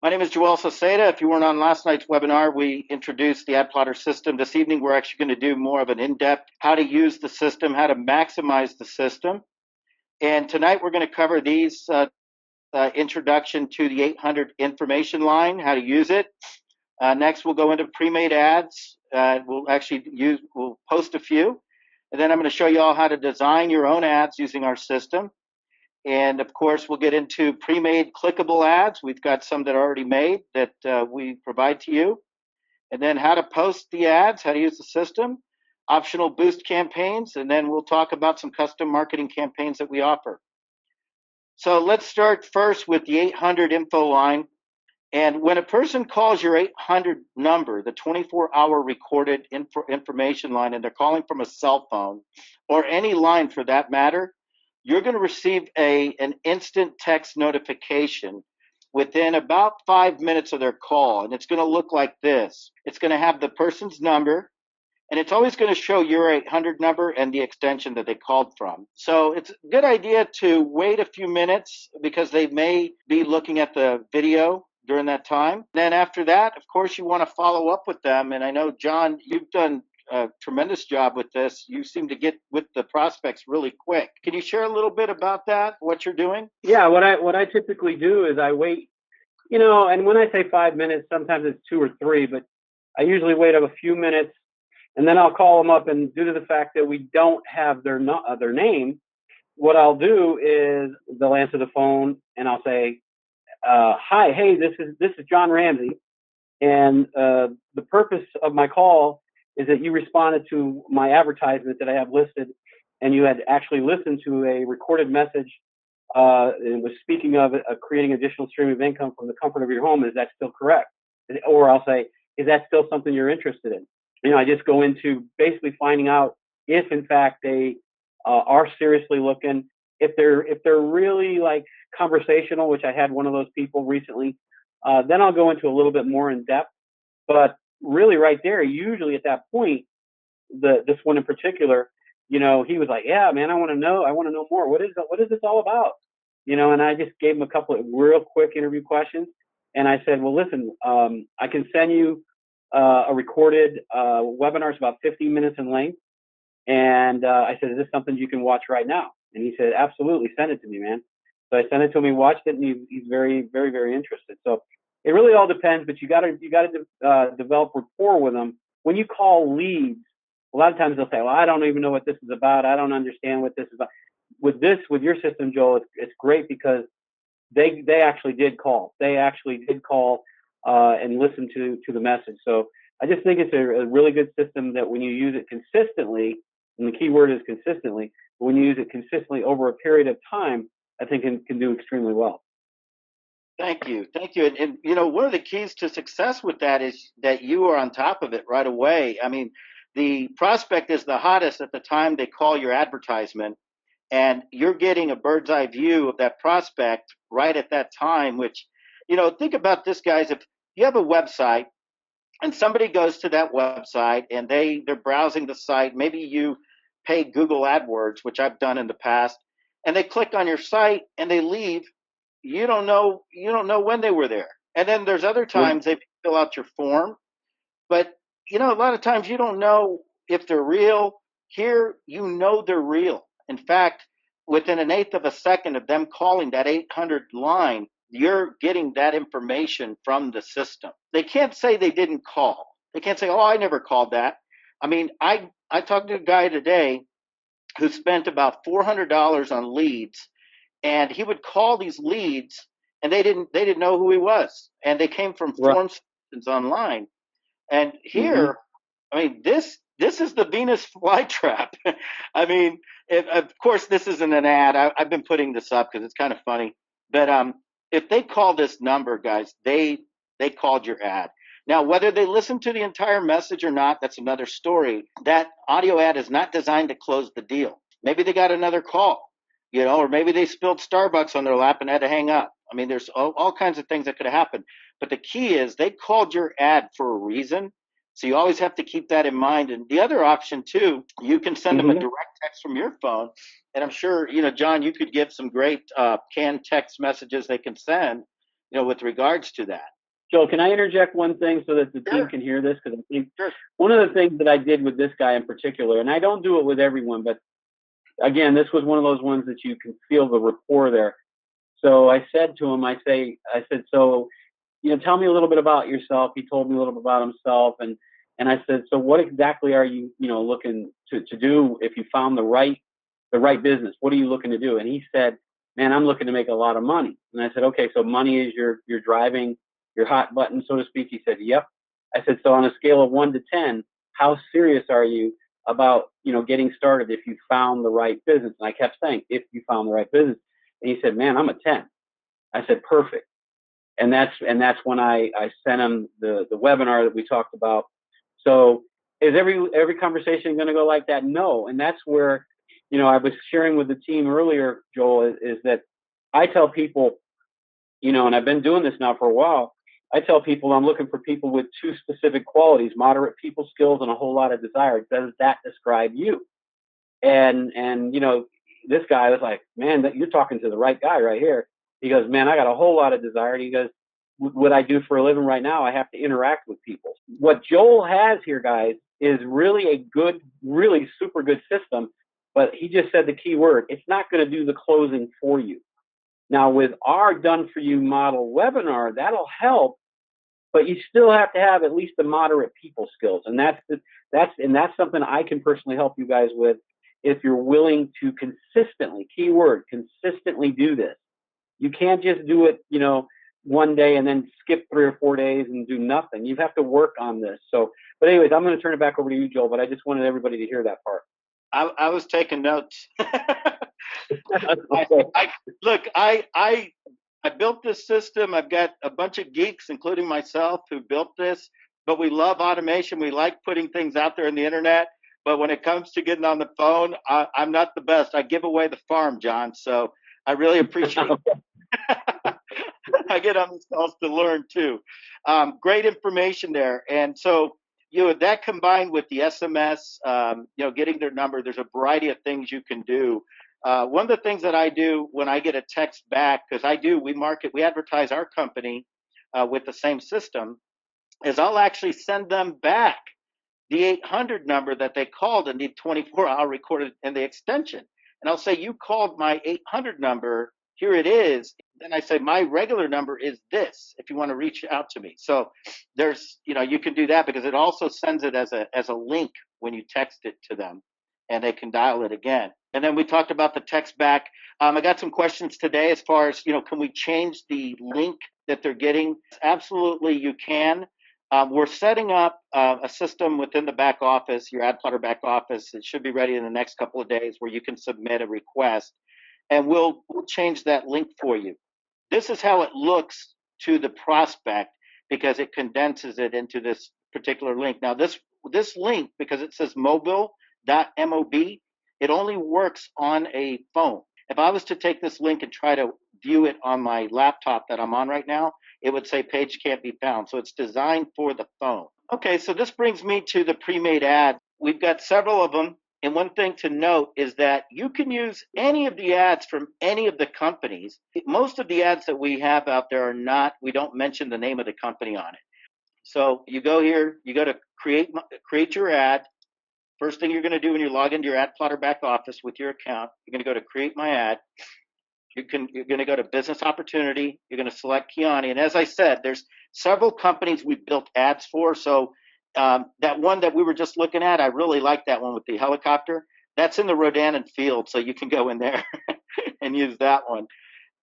My name is Joel Saceda. If you weren't on last night's webinar, we introduced the AdPlotter system. This evening, we're actually going to do more of an in-depth how to use the system, how to maximize the system. And tonight, we're going to cover these introduction to the 800 information line, how to use it. Next, we'll go into pre-made ads. We'll post a few. And then I'm going to show you all how to design your own ads using our system. And of course, we'll get into pre-made clickable ads. We've got some that are already made that we provide to you. And then how to post the ads, how to use the system, optional boost campaigns, and then we'll talk about some custom marketing campaigns that we offer. So let's start first with the 800 info line. And when a person calls your 800 number, the 24-hour recorded information line, and they're calling from a cell phone or any line for that matter, you're going to receive an instant text notification within about 5 minutes of their call. And it's going to look like this. It's going to have the person's number, and it's always going to show your 800 number and the extension that they called from. So it's a good idea to wait a few minutes because they may be looking at the video during that time. Then after that, of course, you want to follow up with them. And I know, John, you've done a tremendous job with this. You seem to get with the prospects really quick. Can you share a little bit about that, what you're doing? Yeah, what I typically do is I wait, and when I say 5 minutes, sometimes it's 2 or 3, but I usually wait a few minutes, and then I'll call them up. And due to the fact that we don't have their name, what I'll do is they'll answer the phone, and I'll say, "Hi, hey, this is John Ramsey, and the purpose of my call is that you responded to my advertisement that I have listed, and you had actually listened to a recorded message and was speaking of creating additional stream of income from the comfort of your home. Is that still correct?" Or I'll say, "Is that still something you're interested in?" I just go into basically finding out if, in fact, they are seriously looking. If they're really like conversational, which I had one of those people recently, then I'll go into a little bit more in depth. But really, right there, usually at that point, this one in particular, he was like, "Yeah, man, I want to know more. What is this all about?" And I just gave him a couple of real quick interview questions, and I said, "Well, listen, I can send you a recorded webinar. It's about 15 minutes in length." And I said, "Is this something you can watch right now?" And he said, "Absolutely, send it to me, man." So I sent it to him. He watched it, and he's very, very, very interested. So it really all depends, but you got to develop rapport with them. When you call leads, a lot of times they'll say, "Well, I don't even know what this is about. I don't understand what this is about." With your system, Joel, it's great because they actually did call. They actually did call and listen to the message. So I just think it's a really good system that when you use it consistently, and the key word is consistently, but when you use it consistently over a period of time, I think it can do extremely well. Thank you. And one of the keys to success with that is that you are on top of it right away. I mean, the prospect is the hottest at the time they call your advertisement, and you're getting a bird's eye view of that prospect right at that time, which, think about this, guys. If you have a website and somebody goes to that website and they're browsing the site, maybe you pay Google AdWords, which I've done in the past, and they click on your site and they leave. You don't know when they were there. And then there's other times they fill out your form, but a lot of times you don't know if they're real. Here, they're real. In fact, within an eighth of a second of them calling that 800 line, you're getting that information from the system. They can't say they didn't call. They can't say, "Oh, I never called that." I mean, I talked to a guy today who spent about $400 on leads, and he would call these leads, and they didn't know who he was, and they came from form solutions online. And here, I mean, this is the Venus flytrap. I mean, of course, this isn't an ad. I've been putting this up because it's kind of funny. But if they call this number, guys, they called your ad. Now, whether they listen to the entire message or not, that's another story. That audio ad is not designed to close the deal. Maybe they got another call, or maybe they spilled Starbucks on their lap and had to hang up. I mean, there's all kinds of things that could have happened. But the key is they called your ad for a reason. So you always have to keep that in mind. And the other option, too, you can send them a direct text from your phone. And I'm sure, John, you could give some great canned text messages they can send. with regards to that. Joel, can I interject one thing so that the team Sure, can hear this? Because I think sure. one of the things that I did with this guy in particular, and I don't do it with everyone, but again, this was one of those ones that you can feel the rapport there. So I said to him, I said, so, tell me a little bit about yourself. He told me a little bit about himself. And I said, so what exactly are you, looking to do if you found the right business? What are you looking to do? And he said, man, I'm looking to make a lot of money. And I said, okay, so money is your driving, your hot button, so to speak. He said, yep. I said, so on a scale of 1 to 10, how serious are you about, getting started if you found the right business? And I kept saying, if you found the right business. And he said, man, I'm a 10. I said, perfect. And that's when I sent him the webinar that we talked about. So is every conversation going to go like that? No. And that's where, I was sharing with the team earlier, Joel, is that I tell people, and I've been doing this now for a while, I tell people I'm looking for people with 2 specific qualities: moderate people skills and a whole lot of desire. Does that describe you? And this guy was like, man, you're talking to the right guy right here. He goes, man, I got a whole lot of desire. And he goes, what I do for a living right now, I have to interact with people. What Joel has here, guys, is really a good, really super good system. But he just said the key word. It's not going to do the closing for you. Now, with our done for you model webinar, that'll help, but you still have to have at least the moderate people skills. And that's something I can personally help you guys with if you're willing to consistently, keyword, consistently do this. You can't just do it, one day and then skip 3 or 4 days and do nothing. You have to work on this. So, but anyways, I'm going to turn it back over to you, Joel, but I just wanted everybody to hear that part. I was taking notes. Okay. I built this system. I've got a bunch of geeks, including myself, who built this. But we love automation. We like putting things out there in the internet. But when it comes to getting on the phone, I'm not the best. I give away the farm, John. So I really appreciate it. I get on these calls to learn too. Great information there. And so, that combined with the SMS, getting their number, there's a variety of things you can do. One of the things that I do when I get a text back, because we advertise our company with the same system, is I'll actually send them back the 800 number that they called and the 24-hour recorded and the extension. And I'll say, you called my 800 number, here it is. Then I say, my regular number is this if you want to reach out to me. So there's, you can do that because it also sends it as a link when you text it to them and they can dial it again. And then we talked about the text back. I got some questions today as far as, can we change the link that they're getting? Absolutely, you can. We're setting up a system within the back office, your AdPlotter back office. It should be ready in the next couple of days where you can submit a request and we'll change that link for you. This is how it looks to the prospect because it condenses it into this particular link. Now, this link, because it says mobile.mob, it only works on a phone. If I was to take this link and try to view it on my laptop that I'm on right now, it would say page can't be found. So it's designed for the phone. Okay, so this brings me to the pre-made ads. We've got several of them. And one thing to note is that you can use any of the ads from any of the companies. Most of the ads that we have out there we don't mention the name of the company on it. So you go here, you go to create your ad. First thing you're going to do when you log into your AdPlotter back office with your account, you're going to go to create my ad. You're going to go to business opportunity. You're going to select Kiani. And as I said, there's several companies we built ads for. So that one that we were just looking at, I really like that one with the helicopter. That's in the Rodan field, so you can go in there and use that one.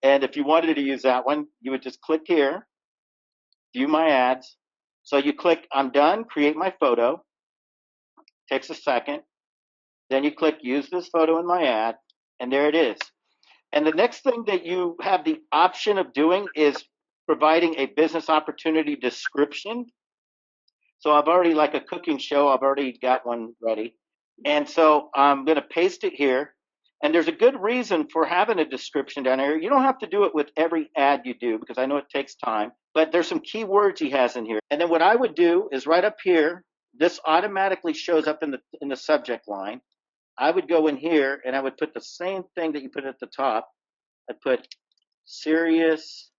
And if you wanted to use that one, you would just click here, view my ads. So you click, I'm done, create my photo. Takes a second. Then you click, use this photo in my ad, and there it is. And the next thing that you have the option of doing is providing a business opportunity description. So I've already, like a cooking show, I've already got one ready. And so I'm going to paste it here. And there's a good reason for having a description down here. You don't have to do it with every ad you do because I know it takes time, but there's some keywords he has in here. And then what I would do is right up here, this automatically shows up in the subject line. I would go in here and I would put the same thing that you put at the top. I'd put serious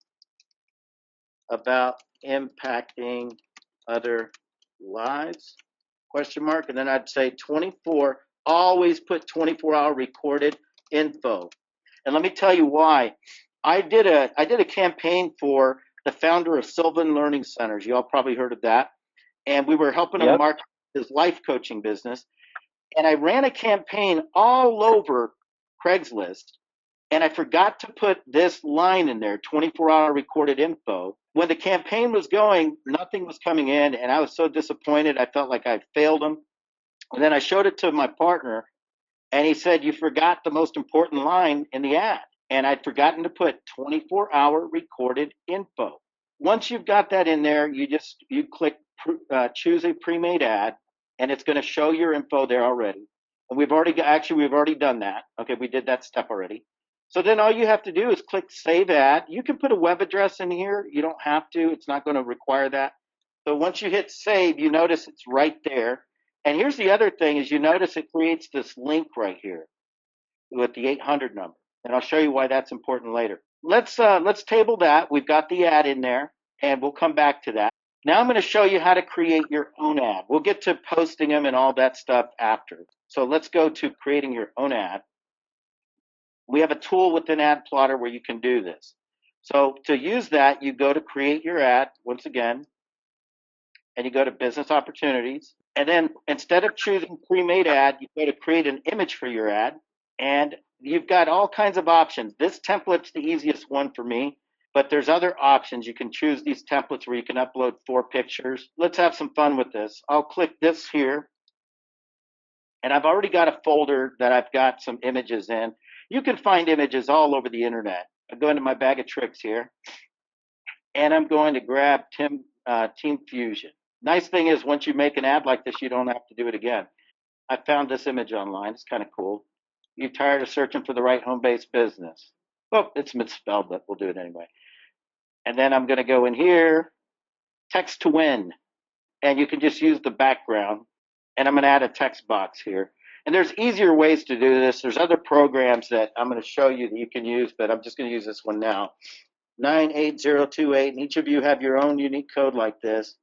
about impacting other lives? Question mark. And then I'd say 24. Always put 24-hour recorded info. And let me tell you why. I did a campaign for the founder of Sylvan Learning Centers. You all probably heard of that. And we were helping him Yep. market his life coaching business. And I ran a campaign all over Craigslist, and I forgot to put this line in there, 24-hour recorded info. When the campaign was going, nothing was coming in, and I was so disappointed. I felt like I failed him. And then I showed it to my partner, and he said, "You forgot the most important line in the ad." And I'd forgotten to put 24-hour recorded info. Once you've got that in there, you click choose a pre-made ad, and it's going to show your info there already. And we've already done that. Okay, we did that step already. So then all you have to do is click save ad. You can put a web address in here. You don't have to. It's not going to require that. So once you hit save, you notice it's right there. And here's the other thing is you notice it creates this link right here with the 800 number. And I'll show you why that's important later. Let's table that. We've got the ad in there, and we'll come back to that. Now I'm going to show you how to create your own ad. We'll get to posting them and all that stuff after. So let's go to creating your own ad. We have a tool within AdPlotter where you can do this. So to use that, you go to create your ad once again, and you go to business opportunities. And then instead of choosing pre-made ad, you go to create an image for your ad. And you've got all kinds of options. This template's the easiest one for me, but there's other options. You can choose these templates where you can upload 4 pictures. Let's have some fun with this. I'll click this here, and I've already got a folder that I've got some images in. You can find images all over the internet. I go into my bag of tricks here, and I'm going to grab Team Fusion. Nice thing is once you make an ad like this, you don't have to do it again. I found this image online. It's kind of cool. You're tired of searching for the right home-based business. Oh, it's misspelled, but we'll do it anyway. And then I'm going to go in here, text to win. And you can just use the background. And I'm going to add a text box here. And there's easier ways to do this. There's other programs that I'm going to show you that you can use, but I'm just going to use this one now. 98028, and each of you have your own unique code like this.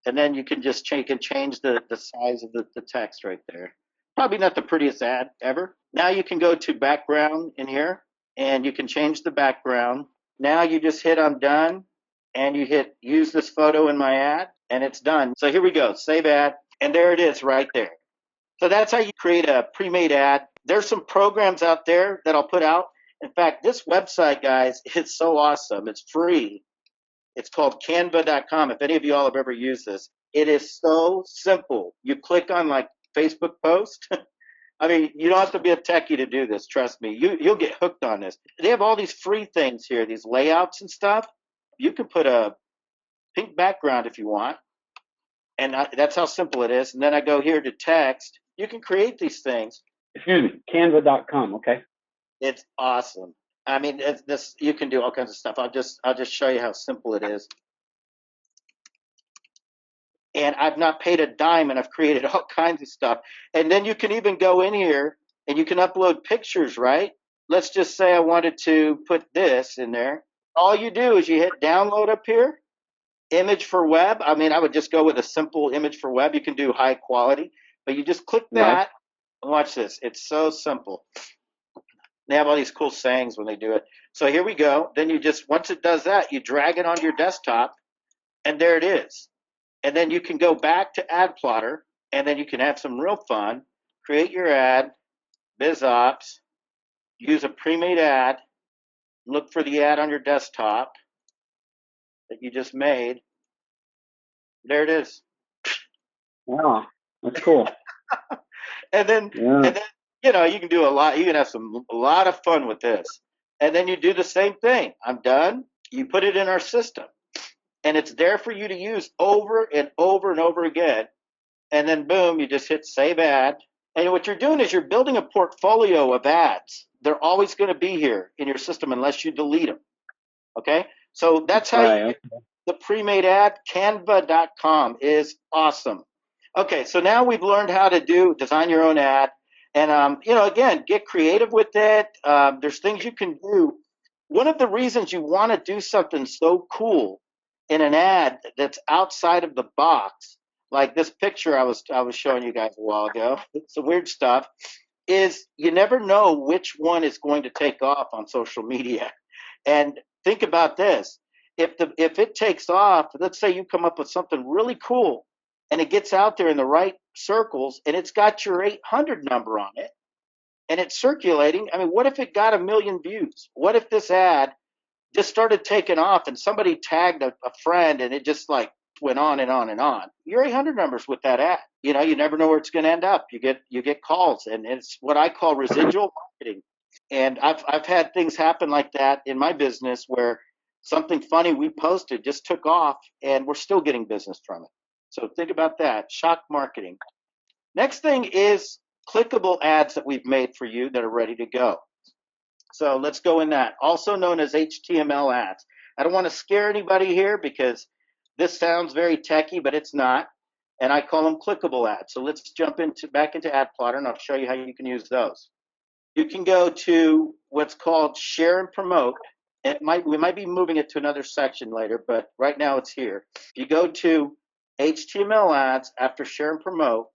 And then you can just change the size of the text right there. Probably not the prettiest ad ever. Now you can go to background in here, and you can change the background. Now you just hit I'm done, and you hit use this photo in my ad, and it's done. So here we go, save ad, and there it is right there. So that's how you create a pre-made ad. There's some programs out there that I'll put out. In fact, this website, guys, is so awesome. It's free. It's called canva.com. If any of you all have ever used this, it is so simple. You click on like Facebook post. I mean, you don't have to be a techie to do this. Trust me. You'll get hooked on this. They have all these free things here, these layouts and stuff. You can put a pink background if you want. And that's how simple it is. And then I go here to text. You can create these things. Excuse me, canva.com, okay? It's awesome. I mean, this you can do all kinds of stuff. I'll just show you how simple it is. And I've not paid a dime, and I've created all kinds of stuff. And then you can even go in here and you can upload pictures, right? Let's just say I wanted to put this in there. All you do is you hit download up here, image for web. I mean, I would just go with a simple image for web. You can do high quality, but you just click that. Right. And watch this. It's so simple. They have all these cool sayings when they do it. So here we go. Then you just, once it does that, you drag it onto your desktop, and there it is. And then you can go back to AdPlotter, and then you can have some real fun. Create your ad, BizOps, use a pre-made ad, look for the ad on your desktop that you just made. There it is. Wow, that's cool. And then, you know, you can do a lot. You can have a lot of fun with this. And then you do the same thing. I'm done. You put it in our system, and it's there for you to use over and over and over again. And then boom, you just hit save ad. And what you're doing is you're building a portfolio of ads. They're always going to be here in your system unless you delete them. Okay? So that's how you do the pre-made ad. Canva.com is awesome. Okay, so now we've learned how to design your own ad. And, you know, again, get creative with it. There's things you can do. One of the reasons you want to do something so cool in an ad that's outside of the box, like this picture I was showing you guys a while ago, some weird stuff, is you never know which one is going to take off on social media. And think about this. If it takes off, let's say you come up with something really cool and it gets out there in the right circles and it's got your 800 number on it and it's circulating. I mean, what if it got a million views? What if this ad just started taking off and somebody tagged a friend and it just like went on and on and on? Your 800 numbers with that ad. You know, you never know where it's going to end up. You get calls, and it's what I call residual marketing. And I've had things happen like that in my business where something funny we posted just took off and we're still getting business from it. So think about that. Shock marketing. Next thing is clickable ads that we've made for you that are ready to go. So let's go in that. Also known as HTML ads. I don't want to scare anybody here because this sounds very techy, but it's not. And I call them clickable ads. So let's jump back into AdPlotter, and I'll show you how you can use those. You can go to what's called share and promote. We might be moving it to another section later, but right now it's here. If you go to HTML ads after share and promote,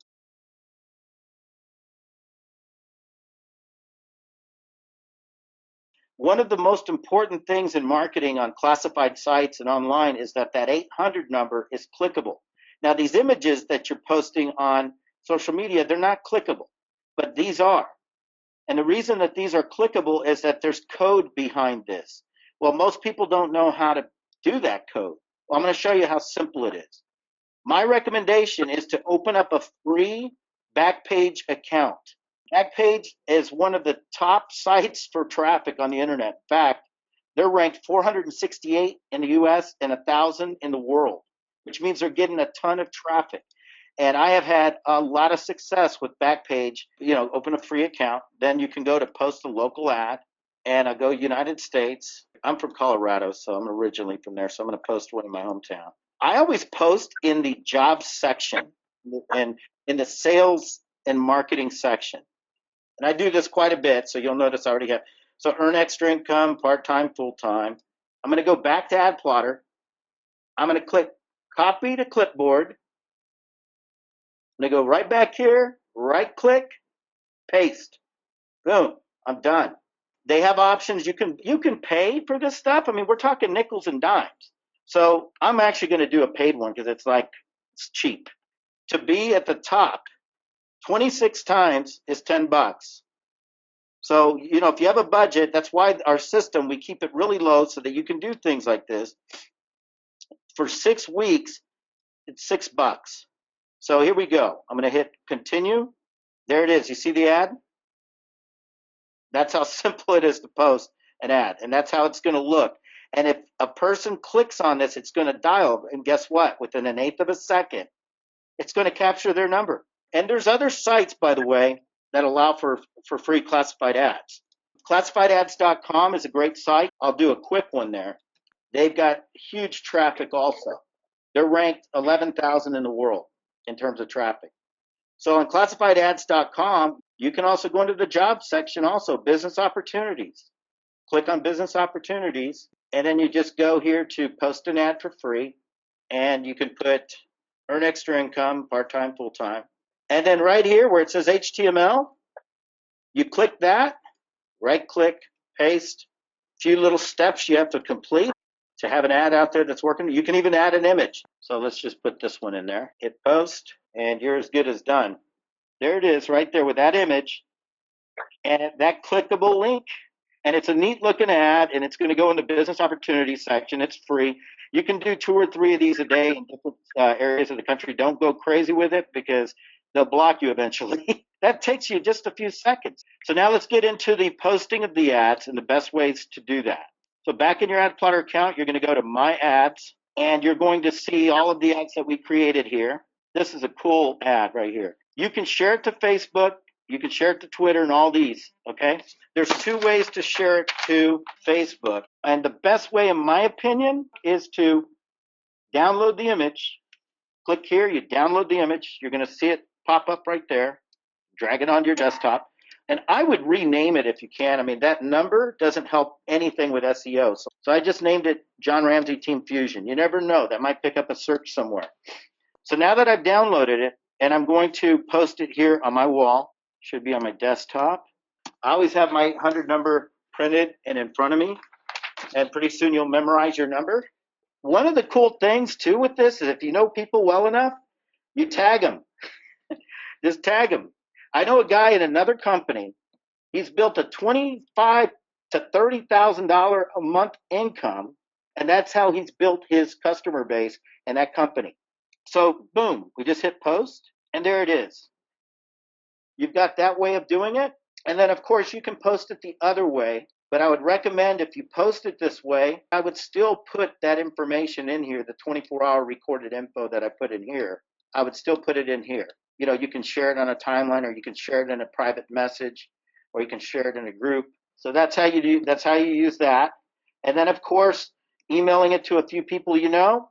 one of the most important things in marketing on classified sites and online is that 800 number is clickable. Now, these images that you're posting on social media, they're not clickable, but these are. And the reason that these are clickable is that there's code behind this. Well, most people don't know how to do that code. Well, I'm going to show you how simple it is. My recommendation is to open up a free Backpage account. Backpage is one of the top sites for traffic on the internet. In fact, they're ranked 468 in the US and 1,000 in the world, which means they're getting a ton of traffic. And I have had a lot of success with Backpage. You know, open a free account, then you can go to post a local ad, and I'll go United States. I'm from Colorado, so I'm originally from there, so I'm going to post one in my hometown. I always post in the jobs section and in the sales and marketing section. And I do this quite a bit, so you'll notice I already have. So earn extra income, part-time, full-time. I'm going to go back to AdPlotter. I'm going to click copy to clipboard. I'm going to go right back here, right-click, paste. Boom, I'm done. They have options. You can pay for this stuff. I mean, we're talking nickels and dimes. So I'm actually going to do a paid one because it's cheap. To be at the top, 26 times is $10. So, you know, if you have a budget, that's why our system, we keep it really low so that you can do things like this. For 6 weeks, it's $6. So here we go. I'm going to hit continue. There it is. You see the ad? That's how simple it is to post an ad, and that's how it's going to look. And if a person clicks on this, it's going to dial, and guess what? Within an eighth of a second, it's going to capture their number. And there's other sites, by the way, that allow for free classified ads. Classifiedads.com is a great site. I'll do a quick one there. They've got huge traffic also. They're ranked 11,000 in the world in terms of traffic. So on classifiedads.com, you can also go into the job section also, business opportunities. Click on business opportunities, and then you just go here to post an ad for free, and you can put earn extra income, part-time, full-time. And then right here where it says HTML, you click that, right-click, paste. A few little steps you have to complete to have an ad out there that's working. You can even add an image. So let's just put this one in there. Hit post, and you're as good as done. There it is right there with that image and that clickable link. And it's a neat looking ad, and it's going to go in the business opportunity section. It's free. You can do 2 or 3 of these a day in different areas of the country. Don't go crazy with it because they'll block you eventually. That takes you just a few seconds. So now let's get into the posting of the ads and the best ways to do that. So back in your AdPlotter account, you're going to go to My Ads, and you're going to see all of the ads that we created here. This is a cool ad right here. You can share it to Facebook. You can share it to Twitter and all these, okay? There's 2 ways to share it to Facebook. And the best way, in my opinion, is to download the image. Click here, you download the image. You're going to see it pop up right there. Drag it onto your desktop. And I would rename it if you can. I mean, that number doesn't help anything with SEO. So I just named it John Ramsey Team Fusion. You never know. That might pick up a search somewhere. So now that I've downloaded it, and I'm going to post it here on my wall, should be on my desktop. I always have my 100 number printed and in front of me, and pretty soon you'll memorize your number. One of the cool things too with this is if you know people well enough, you tag them. Just tag them. I know a guy in another company. He's built a $25,000 to $30,000 a month income, and that's how he's built his customer base in that company. So boom, we just hit post, and there it is. You've got that way of doing it, and then of course you can post it the other way. But I would recommend if you post it this way, I would still put that information in here, the 24-hour recorded info that I put in here. I would still put it in here. You know, you can share it on a timeline, or you can share it in a private message, or you can share it in a group. So that's how you do. That's how you use that. And then of course, emailing it to a few people you know.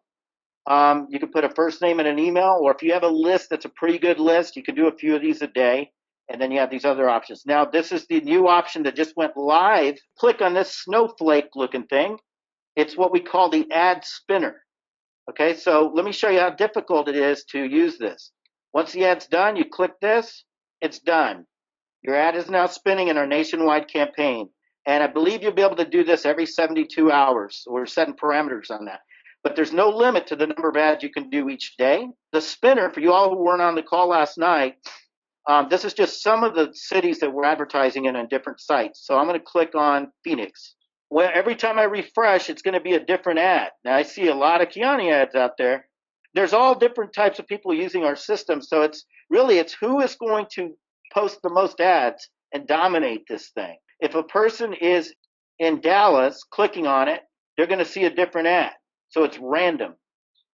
You can put a first name in an email, or if you have a list that's a pretty good list, you can do a few of these a day. And then you have these other options. Now, this is the new option that just went live. Click on this snowflake looking thing. It's what we call the ad spinner. Okay, so let me show you how difficult it is to use this. Once the ad's done, you click this, it's done. Your ad is now spinning in our nationwide campaign. And I believe you'll be able to do this every 72 hours. We're setting parameters on that. But there's no limit to the number of ads you can do each day. The spinner, for you all who weren't on the call last night, this is just some of the cities that we're advertising in on different sites. So I'm going to click on Phoenix. Well, every time I refresh, it's going to be a different ad. Now, I see a lot of Kiani ads out there. There's all different types of people using our system. So it's who is going to post the most ads and dominate this thing. If a person is in Dallas clicking on it, they're going to see a different ad. So it's random.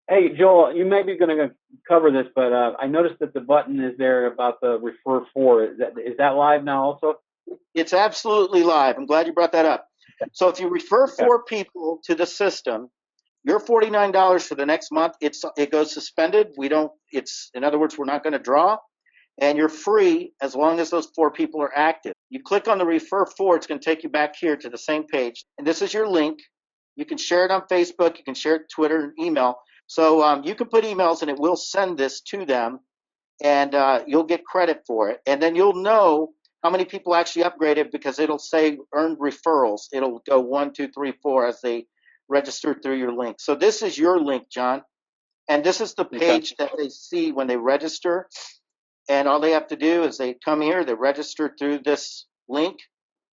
Hey, Joel, you may be going to cover this, but I noticed that the button is there about the refer for. Is that live now also? It's absolutely live. I'm glad you brought that up. So if you refer 4 people to the system, your $49 for the next month, it goes suspended. In other words, we're not going to draw, and you're free as long as those 4 people are active. You click on the refer for, it's going to take you back here to the same page, and this is your link. You can share it on Facebook, you can share it Twitter and email. So you can put emails and it will send this to them, and you'll get credit for it. And then you'll know how many people actually upgraded because it'll say earned referrals. It'll go 1, 2, 3, 4 as they register through your link. So this is your link, John. And this is the page that they see when they register. And all they have to do is they come here, they register through this link.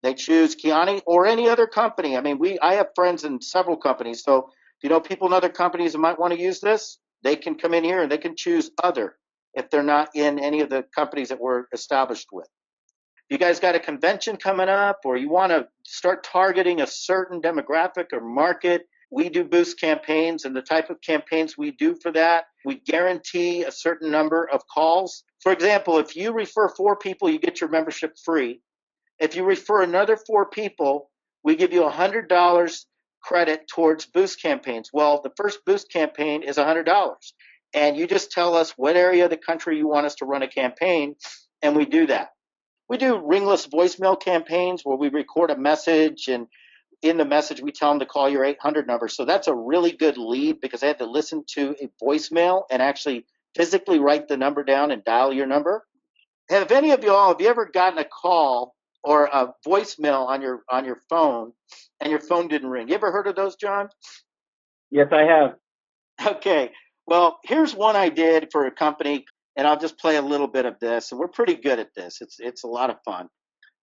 They choose Kiani or any other company. I mean, I have friends in several companies. So if you know people in other companies that might want to use this, they can come in here and they can choose other if they're not in any of the companies that we're established with. If you guys got a convention coming up or you want to start targeting a certain demographic or market, we do boost campaigns, and the type of campaigns we do for that, we guarantee a certain number of calls. For example, if you refer 4 people, you get your membership free. If you refer another 4 people, we give you $100 credit towards boost campaigns. Well, the first boost campaign is $100. And you just tell us what area of the country you want us to run a campaign, and we do that. We do ringless voicemail campaigns where we record a message, and in the message we tell them to call your 800 number. So that's a really good lead because they have to listen to a voicemail and actually physically write the number down and dial your number. Have any of y'all, have you ever gotten a call or a voicemail on your phone and your phone didn't ring? You ever heard of those, John? Yes, I have. Okay. Well, here's one I did for a company, and I'll just play a little bit of this. And we're pretty good at this. It's a lot of fun.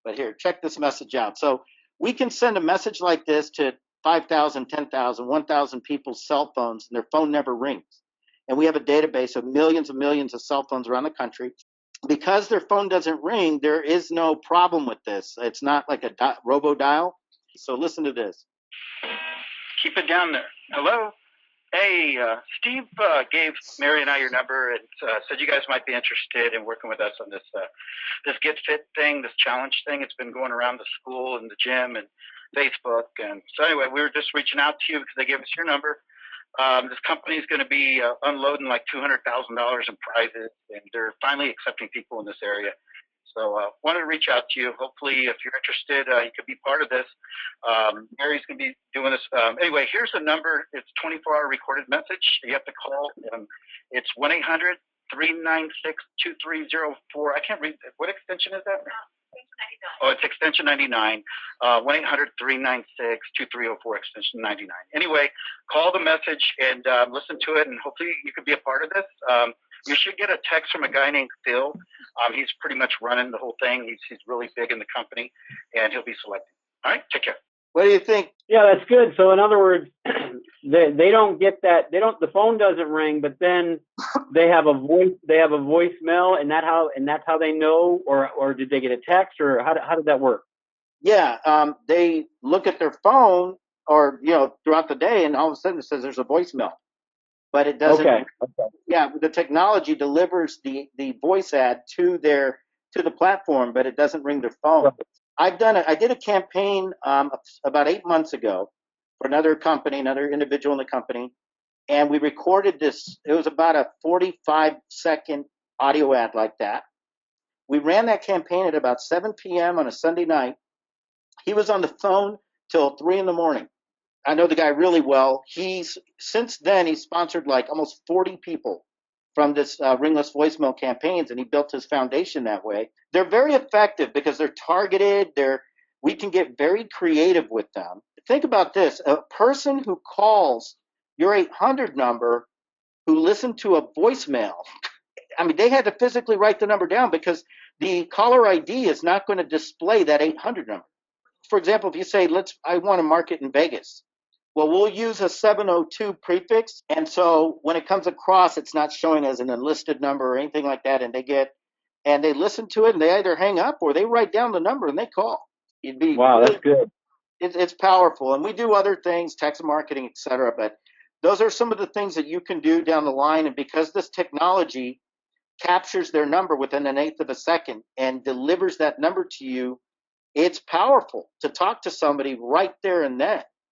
But here, check this message out. So we can send a message like this to 5,000, 10,000, 1,000 people's cell phones, and their phone never rings. And we have a database of millions and millions of cell phones around the country. Because their phone doesn't ring, there is no problem with this. It's not like a robo-dial. So listen to this. Keep it down there. Hello? Hey, Steve gave Mary and I your number and said you guys might be interested in working with us on this Get Fit thing, this challenge thing. It's been going around the school and the gym and Facebook. And so anyway, we were just reaching out to you because they gave us your number. This company is going to be unloading like $200,000 in prizes, and they're finally accepting people in this area. So wanted to reach out to you. Hopefully, if you're interested, you could be part of this. Mary's going to be doing this. Anyway, here's the number. It's 24-hour recorded message. You have to call. It's 1-800-396-2304. I can't read. What extension is that? Oh, it's extension 99. 1-800-396-2304, extension 99. Anyway, call the message and listen to it, and hopefully you could be a part of this. You should get a text from a guy named Phil. He's pretty much running the whole thing. He's really big in the company, and he'll be selected. All right, take care. What do you think? Yeah, that's good. So in other words, they don't get that. The phone doesn't ring, but then they have a voicemail, and that's how they know, or did they get a text, or how did that work? Yeah, they look at their phone, or throughout the day, and all of a sudden it says there's a voicemail, but it doesn't. Okay. Yeah, the technology delivers the voice ad to the platform, but it doesn't ring their phone. Right. I did a campaign about 8 months ago for another individual in the company, and we recorded this. It was about a 45-second audio ad like that. We ran that campaign at about 7 p.m. on a Sunday night. He was on the phone till 3 a.m. I know the guy really well. Since then he's sponsored like almost 40 people from this ringless voicemail campaigns, and he built his foundation that way. They're very effective because they're targeted. We can get very creative with them. Think about this: a person who calls your 800 number, who listened to a voicemail. I mean, they had to physically write the number down because the caller ID is not going to display that 800 number. For example, if you say, I want to market in Vegas. Well, we'll use a 702 prefix. And so when it comes across, it's not showing as an enlisted number or anything like that. And they listen to it, and they either hang up or they write down the number and they call. Wow, that's good. It's powerful. And we do other things, text marketing, et cetera. But those are some of the things that you can do down the line. And because this technology captures their number within an eighth of a second and delivers that number to you, it's powerful to talk to somebody right there and then.